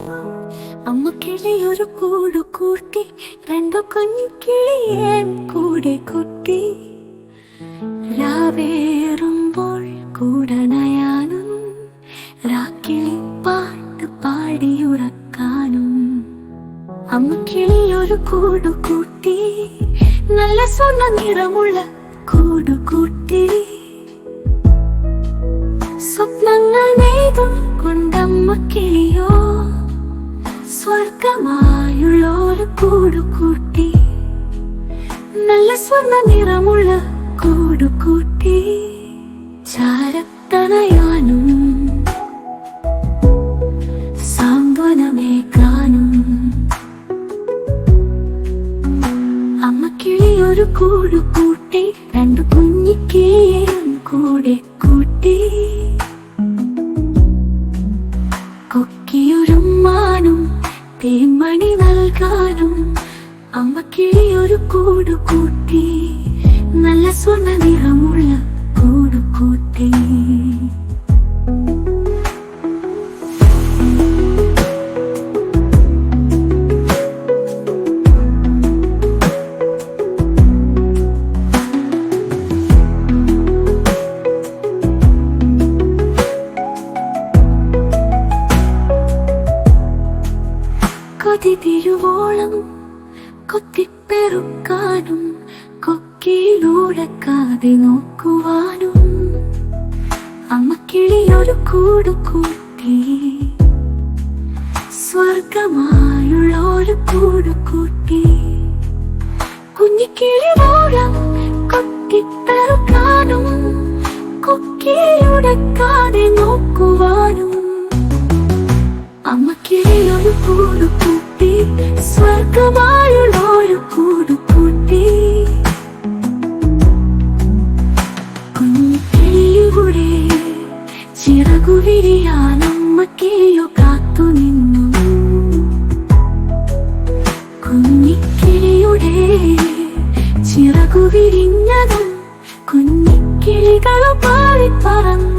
അമ്മ കിളിയൊരു കൂടു കൂട്ടി, രണ്ടു കുഞ്ഞിക്കിളിയെ കൂടെ കൂട്ടി. രാവേറുമ്പോൾ കൂടണയാനും രാക്കിളി പാട്ട് പാടിയുറക്കാനും. അമ്മ കിളിയൊരു കൂടു കൂട്ടി, നല്ല സ്വർണ്ണ നിറമുള്ള കൂടു കൂട്ടി. സ്വപ്നങ്ങൾ നെയ്തും കൊണ്ടമ്മ കിളിയോ സ്വർഗമായുള്ളൊരു കൂടു കൂട്ടി. നല്ല സ്വർണ്ണ നിറമുള്ള കൂടു കൂട്ടി. ചാരത്തണയാനും സാന്ത്വനമേകാനും അമ്മ കിളിയൊരു കൂടു കൂട്ടി, രണ്ടു കുഞ്ഞിക്കിളിയെയും കൂടെ കൂട്ടി. കൊക്കിയൊരുമ്മാനും തേൻമണി നൽകാനും അമ്മ കിളിയൊരു കൂടു കൂട്ടി. നല്ല സ്വർണ്ണ നിറമുള്ള കൂടു കൂട്ടി. കൊതി തിരുവോളം കൊത്തിപ്പെറുക്കാനും കൊക്കിയിലൂടക്കാതെ നോക്കുവാനും അമ്മ കിളിയൊരു കൂടു കൂട്ടി. സ്വർഗമായുള്ളൊരു കൂടു കൂട്ടി. കുഞ്ഞിക്കിളിയോളം കൊത്തിപ്പെറുക്കാനും കൊക്കിയിലൂടക്കാതെ നോക്കുവാനും അമ്മ കിളിയൊരു കൂടു കൂട്ടി. സ്വർഗമായുള്ളൊരു കൂടു കൂട്ടി. കുഞ്ഞിക്കിളിയുടെ ചിറകുവിരിയാൻ അമ്മ കിളിയോ കാത്തുനിന്നു. കുഞ്ഞിക്കിളിയുടെ ചിറകുവിരിഞ്ഞതും കുഞ്ഞിക്കിളികളോ പാടി പറന്നു.